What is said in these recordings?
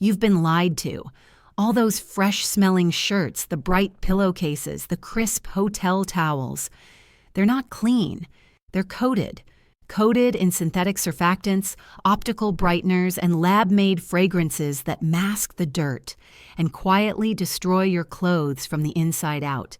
You've been lied to. All those fresh-smelling shirts, the bright pillowcases, the crisp hotel towels. They're not clean. They're coated. Coated in synthetic surfactants, optical brighteners, and lab-made fragrances that mask the dirt and quietly destroy your clothes from the inside out.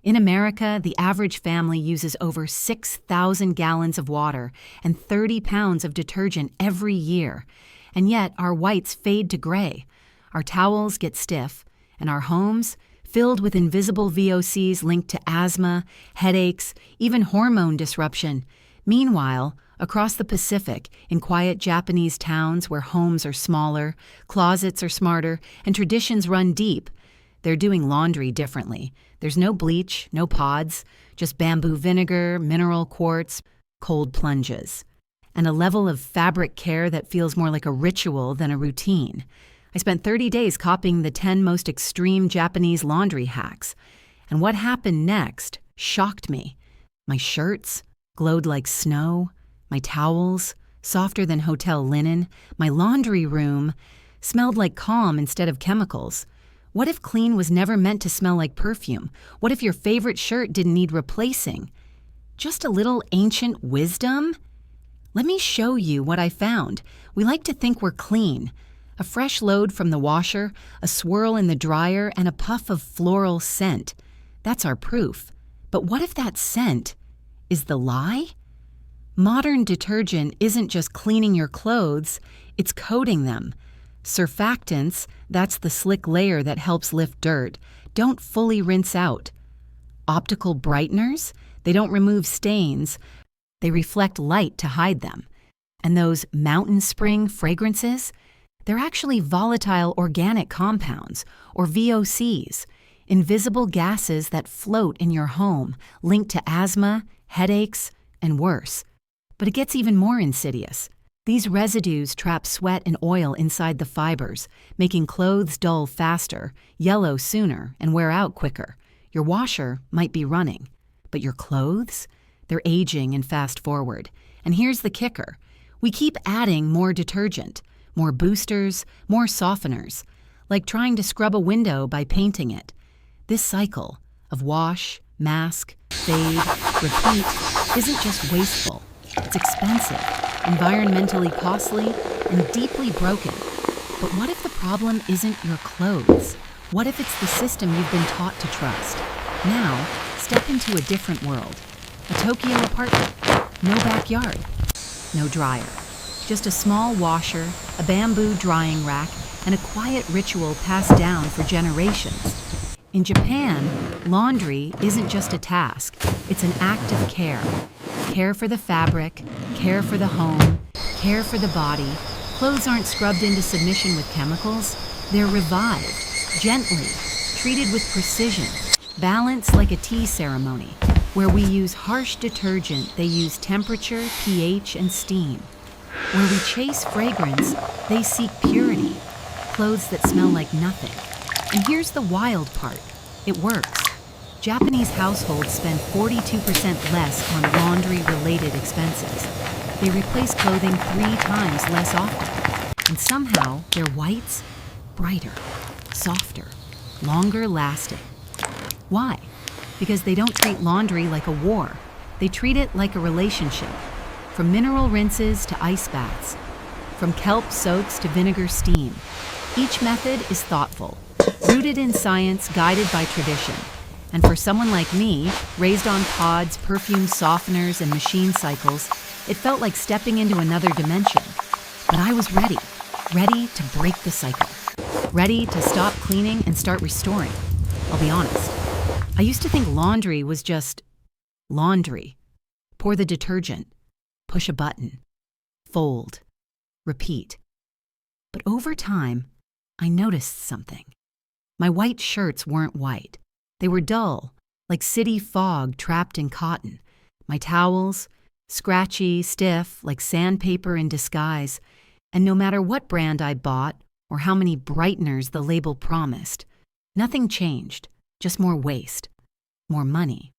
In America, the average family uses over 6,000 gallons of water and 30 pounds of detergent every year. And yet, our whites fade to gray. Our towels get stiff, and our homes, filled with invisible VOCs linked to asthma, headaches, even hormone disruption. Meanwhile, across the Pacific, in quiet Japanese towns where homes are smaller, closets are smarter, and traditions run deep, they're doing laundry differently. There's no bleach, no pods, just bamboo vinegar, mineral quartz, cold plunges, and a level of fabric care that feels more like a ritual than a routine. I spent 30 days copying the 10 most extreme Japanese laundry hacks, and what happened next shocked me. My shirts glowed like snow, my towels softer than hotel linen, my laundry room smelled like calm instead of chemicals. What if clean was never meant to smell like perfume? What if your favorite shirt didn't need replacing? Just a little ancient wisdom? Let me show you what I found. We like to think we're clean. A fresh load from the washer, a swirl in the dryer, and a puff of floral scent. That's our proof. But what if that scent is the lie? Modern detergent isn't just cleaning your clothes, it's coating them. Surfactants, that's the slick layer that helps lift dirt, don't fully rinse out. Optical brighteners, they don't remove stains, they reflect light to hide them. And those mountain spring fragrances, they're actually volatile organic compounds, or VOCs, invisible gases that float in your home, linked to asthma, headaches, and worse. But it gets even more insidious. These residues trap sweat and oil inside the fibers, making clothes dull faster, yellow sooner, and wear out quicker. Your washer might be running, but your clothes? They're aging and fast forward. And here's the kicker. We keep adding more detergent, more boosters, more softeners, like trying to scrub a window by painting it. This cycle of wash, mask, fade, repeat isn't just wasteful. It's expensive, environmentally costly, and deeply broken. But what if the problem isn't your clothes? What if it's the system you've been taught to trust? Now, step into a different world. A Tokyo apartment, no backyard, no dryer. Just a small washer, a bamboo drying rack, and a quiet ritual passed down for generations. In Japan, laundry isn't just a task, it's an act of care. Care for the fabric, care for the home, care for the body. Clothes aren't scrubbed into submission with chemicals, they're revived, gently, treated with precision, balanced like a tea ceremony. Where we use harsh detergent, they use temperature, pH, and steam. Where we chase fragrance, they seek purity, clothes that smell like nothing. And here's the wild part. It works. Japanese households spend 42% less on laundry-related expenses. They replace clothing 3 times less often. And somehow, their whites, brighter, softer, longer lasting. Why? Because they don't treat laundry like a war. They treat it like a relationship. From mineral rinses to ice baths, from kelp soaks to vinegar steam. Each method is thoughtful, rooted in science, guided by tradition. And for someone like me, raised on pods, perfume softeners, and machine cycles, it felt like stepping into another dimension. But I was ready to break the cycle, ready to stop cleaning and start restoring. I'll be honest, I used to think laundry was just laundry. Pour the detergent, push a button, fold, repeat. But over time, I noticed something. My white shirts weren't white. They were dull, like city fog trapped in cotton. My towels, scratchy, stiff, like sandpaper in disguise. And no matter what brand I bought or how many brighteners the label promised, nothing changed, just more waste, more money,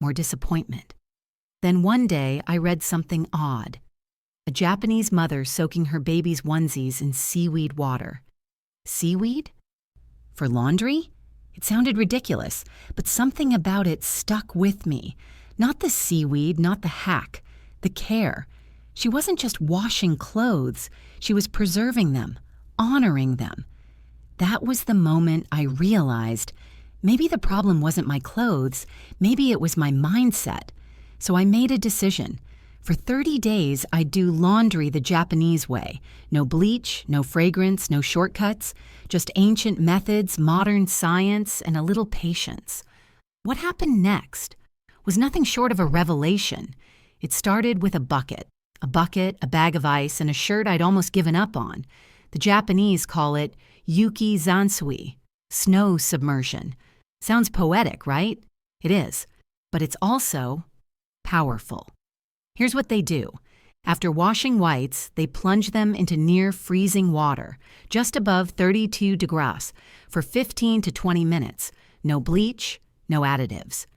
more disappointment. Then one day I read something odd. A Japanese mother soaking her baby's onesies in seaweed water. Seaweed? For laundry? It sounded ridiculous, but something about it stuck with me. Not the seaweed, not the hack, the care. She wasn't just washing clothes, she was preserving them, honoring them. That was the moment I realized maybe the problem wasn't my clothes, maybe it was my mindset. So I made a decision. For 30 days, I'd do laundry the Japanese way. No bleach, no fragrance, no shortcuts, just ancient methods, modern science, and a little patience. What happened next was nothing short of a revelation. It started with a bucket, a bag of ice, and a shirt I'd almost given up on. The Japanese call it yuki zansui, snow submersion. Sounds poetic, right? It is, but it's also powerful. Here's what they do. After washing whites, they plunge them into near freezing water, just above 32 degrees, for 15 to 20 minutes. No bleach, no additives.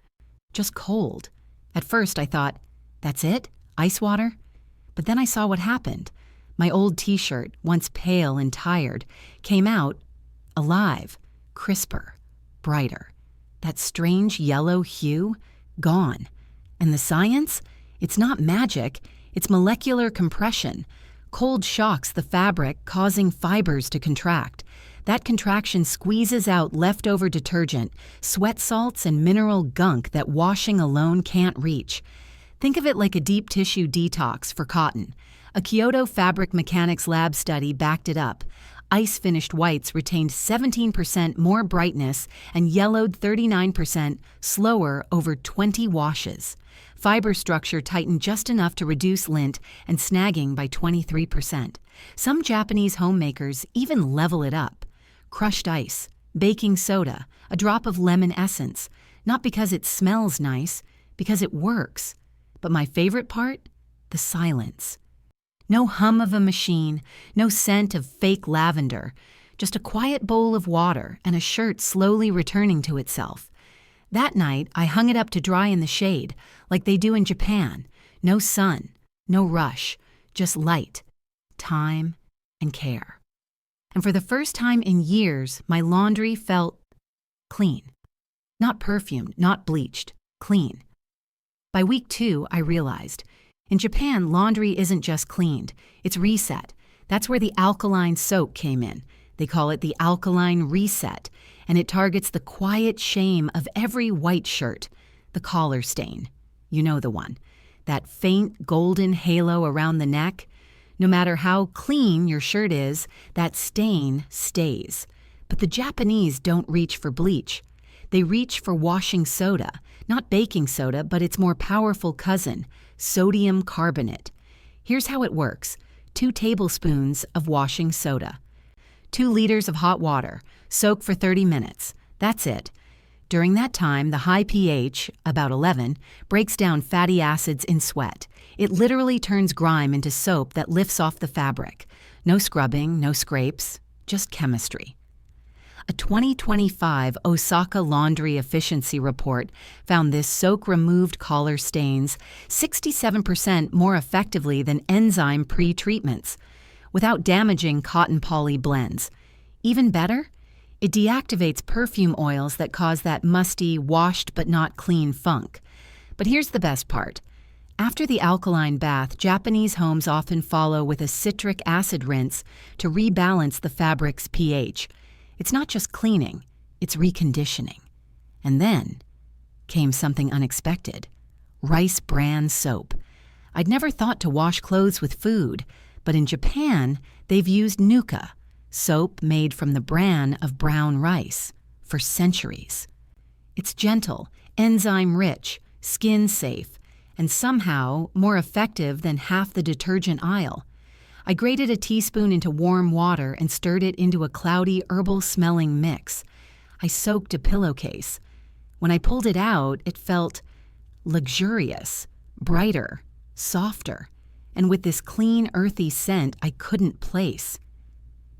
Just cold. At first I thought, that's it? Ice water? But then I saw what happened. My old t-shirt, once pale and tired, came out alive, crisper, brighter. That strange yellow hue, gone. And the science? It's not magic, it's molecular compression. Cold shocks the fabric, causing fibers to contract. That contraction squeezes out leftover detergent, sweat salts, and mineral gunk that washing alone can't reach. Think of it like a deep tissue detox for cotton. A Kyoto Fabric Mechanics lab study backed it up. Ice-finished whites retained 17% more brightness and yellowed 39% slower over 20 washes. Fiber structure tightened just enough to reduce lint and snagging by 23%. Some Japanese homemakers even level it up. Crushed ice, baking soda, a drop of lemon essence. Not because it smells nice, because it works. But my favorite part? The silence. No hum of a machine, no scent of fake lavender. Just a quiet bowl of water and a shirt slowly returning to itself. That night, I hung it up to dry in the shade, like they do in Japan. No sun, no rush, just light, time, and care. And for the first time in years, my laundry felt clean. Not perfumed, not bleached, clean. By week 2, I realized, in Japan, laundry isn't just cleaned, it's reset. That's where the alkaline soap came in. They call it the Alkaline reset, and it targets the quiet shame of every white shirt, the collar stain. You know the one. That faint golden halo around the neck. No matter how clean your shirt is, that stain stays. But the Japanese don't reach for bleach. They reach for washing soda, not baking soda, but its more powerful cousin, sodium carbonate. Here's how it works. 2 tablespoons of washing soda. 2 liters of hot water. Soak for 30 minutes. That's it. During that time, the high pH, about 11, breaks down fatty acids in sweat. It literally turns grime into soap that lifts off the fabric. No scrubbing, no scrapes, just chemistry. A 2025 Osaka Laundry Efficiency Report found this soak-removed collar stains 67% more effectively than enzyme pre-treatments, without damaging cotton poly blends. Even better, it deactivates perfume oils that cause that musty, washed but not clean funk. But here's the best part. After the alkaline bath, Japanese homes often follow with a citric acid rinse to rebalance the fabric's pH. It's not just cleaning, it's reconditioning. And then came something unexpected. Rice bran soap. I'd never thought to wash clothes with food, but in Japan, they've used nuka, soap made from the bran of brown rice, for centuries. It's gentle, enzyme-rich, skin-safe, and somehow more effective than half the detergent aisle. I grated a teaspoon into warm water and stirred it into a cloudy, herbal-smelling mix. I soaked a pillowcase. When I pulled it out, it felt luxurious, brighter, softer, and with this clean, earthy scent I couldn't place.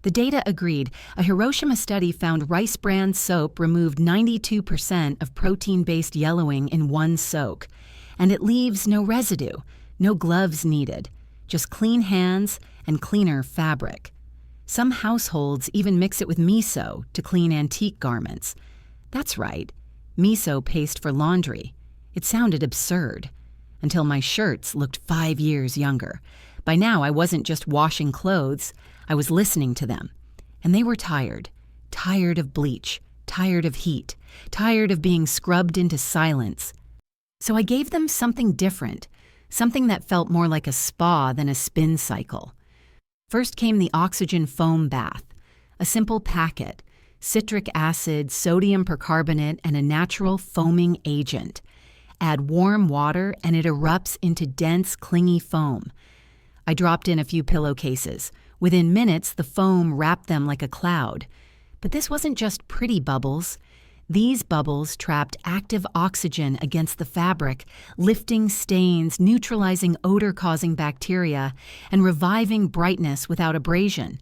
The data agreed. A Hiroshima study found rice bran soap removed 92% of protein-based yellowing in one soak, and it leaves no residue, no gloves needed, just clean hands and cleaner fabric. Some households even mix it with miso to clean antique garments. That's right, miso paste for laundry. It sounded absurd. Until my shirts looked 5 years younger. By now, I wasn't just washing clothes, I was listening to them. And they were tired. Tired of bleach, tired of heat, tired of being scrubbed into silence. So I gave them something different, something that felt more like a spa than a spin cycle. First came the oxygen foam bath, a simple packet, citric acid, sodium percarbonate, and a natural foaming agent. Add warm water and it erupts into dense, clingy foam. I dropped in a few pillowcases. Within minutes, the foam wrapped them like a cloud. But this wasn't just pretty bubbles. These bubbles trapped active oxygen against the fabric, lifting stains, neutralizing odor-causing bacteria, and reviving brightness without abrasion.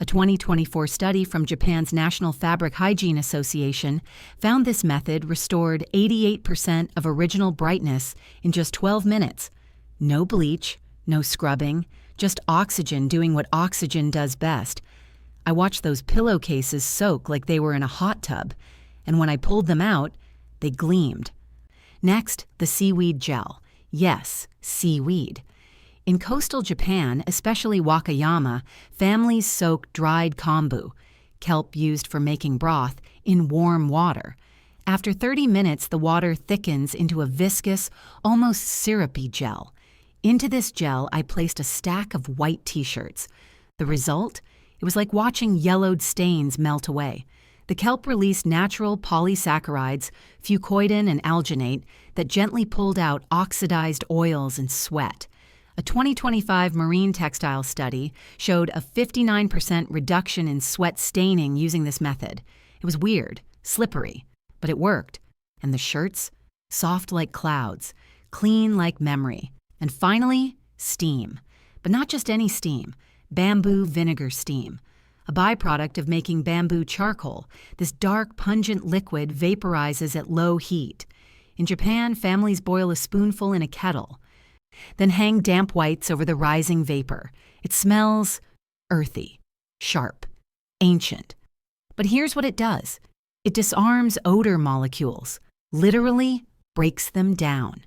A 2024 study from Japan's National Fabric Hygiene Association found this method restored 88% of original brightness in just 12 minutes. No bleach, no scrubbing, just oxygen doing what oxygen does best. I watched those pillowcases soak like they were in a hot tub, and when I pulled them out, they gleamed. Next, the seaweed gel. Yes, seaweed. In coastal Japan, especially Wakayama, families soak dried kombu, kelp used for making broth, in warm water. After 30 minutes, the water thickens into a viscous, almost syrupy gel. Into this gel, I placed a stack of white t-shirts. The result? It was like watching yellowed stains melt away. The kelp released natural polysaccharides, fucoidin and alginate, that gently pulled out oxidized oils and sweat. A 2025 marine textile study showed a 59% reduction in sweat staining using this method. It was weird, slippery, but it worked. And the shirts? Soft like clouds, clean like memory. And finally, steam. But not just any steam, bamboo vinegar steam. A byproduct of making bamboo charcoal, this dark, pungent liquid vaporizes at low heat. In Japan, families boil a spoonful in a kettle, then hang damp whites over the rising vapor. It smells earthy, sharp, ancient. But here's what it does. It disarms odor molecules, literally breaks them down.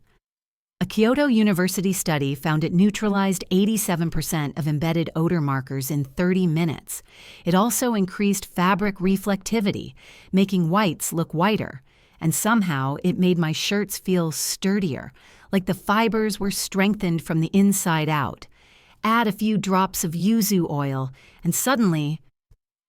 A Kyoto University study found it neutralized 87% of embedded odor markers in 30 minutes. It also increased fabric reflectivity, making whites look whiter. And somehow it made my shirts feel sturdier, like the fibers were strengthened from the inside out. Add a few drops of yuzu oil, and suddenly,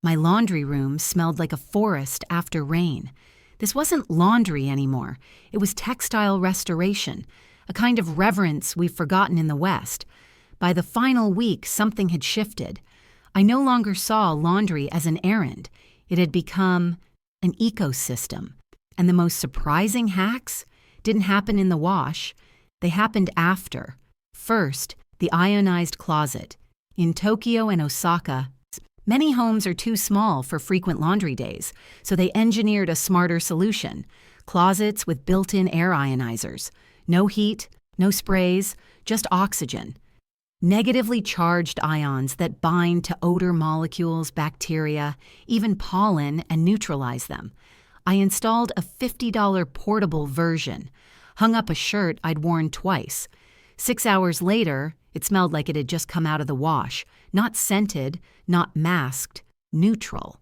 my laundry room smelled like a forest after rain. This wasn't laundry anymore. It was textile restoration, a kind of reverence we've forgotten in the West. By the final week, something had shifted. I no longer saw laundry as an errand. It had become an ecosystem. And the most surprising hacks didn't happen in the wash. They happened after. First, the ionized closet. In Tokyo and Osaka, many homes are too small for frequent laundry days, so they engineered a smarter solution. Closets with built-in air ionizers. No heat, no sprays, just oxygen. Negatively charged ions that bind to odor molecules, bacteria, even pollen, and neutralize them. I installed a $50 portable version, hung up a shirt I'd worn twice. 6 hours later, it smelled like it had just come out of the wash, not scented, not masked, neutral.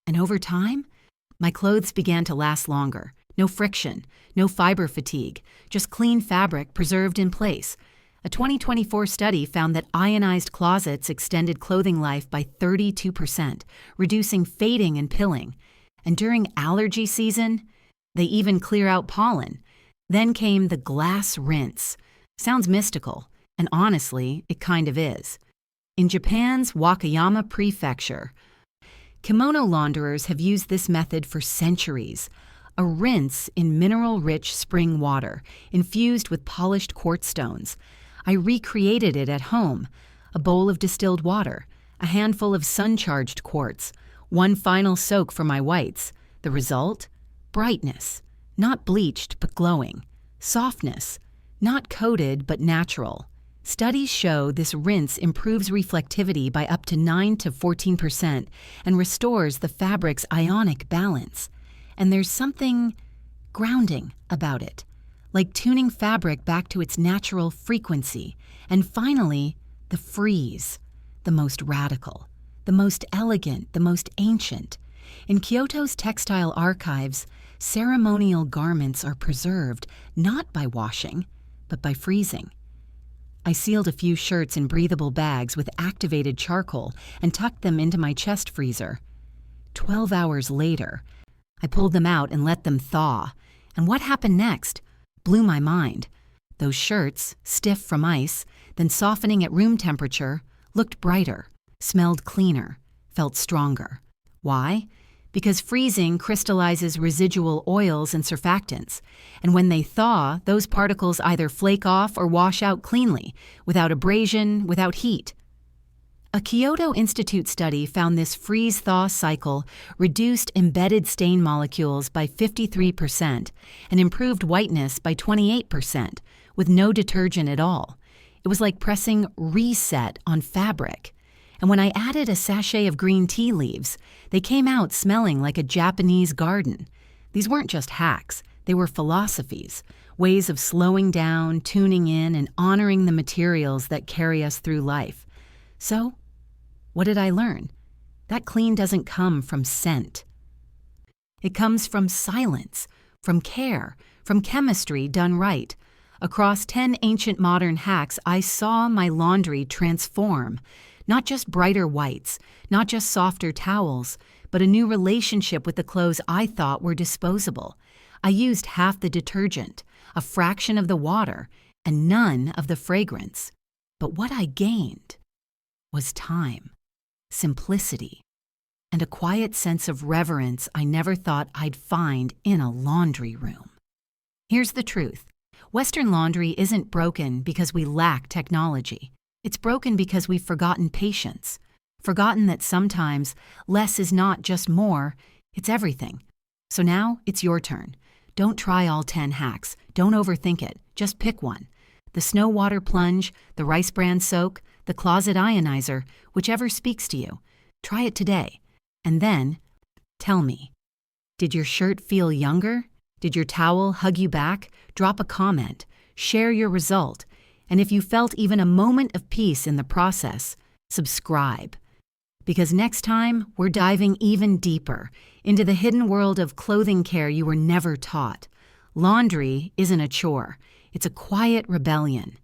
And over time, my clothes began to last longer. No friction, no fiber fatigue, just clean fabric preserved in place. A 2024 study found that ionized closets extended clothing life by 32%, reducing fading and pilling. And during allergy season, they even clear out pollen. Then came the glass rinse. Sounds mystical, and honestly, it kind of is. In Japan's Wakayama Prefecture, kimono launderers have used this method for centuries. A rinse in mineral-rich spring water, infused with polished quartz stones. I recreated it at home. A bowl of distilled water, a handful of sun-charged quartz, one final soak for my whites. The result? Brightness. Not bleached, but glowing. Softness. Not coated, but natural. Studies show this rinse improves reflectivity by up to 9 to 14% and restores the fabric's ionic balance. And there's something grounding about it, like tuning fabric back to its natural frequency. And finally, the frieze, the most radical, the most elegant, the most ancient. In Kyoto's textile archives, ceremonial garments are preserved not by washing, but by freezing. I sealed a few shirts in breathable bags with activated charcoal and tucked them into my chest freezer. 12 hours later, I pulled them out and let them thaw. And what happened next blew my mind. Those shirts, stiff from ice, then softening at room temperature, looked brighter, smelled cleaner, felt stronger. Why? Because freezing crystallizes residual oils and surfactants, and when they thaw, those particles either flake off or wash out cleanly, without abrasion, without heat. A Kyoto Institute study found this freeze-thaw cycle reduced embedded stain molecules by 53% and improved whiteness by 28%, with no detergent at all. It was like pressing reset on fabric. And when I added a sachet of green tea leaves, they came out smelling like a Japanese garden. These weren't just hacks, they were philosophies, ways of slowing down, tuning in, and honoring the materials that carry us through life. So, what did I learn? That clean doesn't come from scent. It comes from silence, from care, from chemistry done right. Across 10 ancient modern hacks, I saw my laundry transform. Not just brighter whites, not just softer towels, but a new relationship with the clothes I thought were disposable. I used half the detergent, a fraction of the water, and none of the fragrance. But what I gained was time, simplicity, and a quiet sense of reverence I never thought I'd find in a laundry room. Here's the truth. Western laundry isn't broken because we lack technology. It's broken because we've forgotten patience, forgotten that sometimes less is not just more, it's everything. So now it's your turn. Don't try all 10 hacks. Don't overthink it. Just pick one. The snow water plunge, the rice bran soak, the closet ionizer, whichever speaks to you. Try it today. And then, tell me, did your shirt feel younger? Did your towel hug you back? Drop a comment. Share your result. And if you felt even a moment of peace in the process, subscribe. Because next time, we're diving even deeper into the hidden world of clothing care you were never taught. Laundry isn't a chore. It's a quiet rebellion.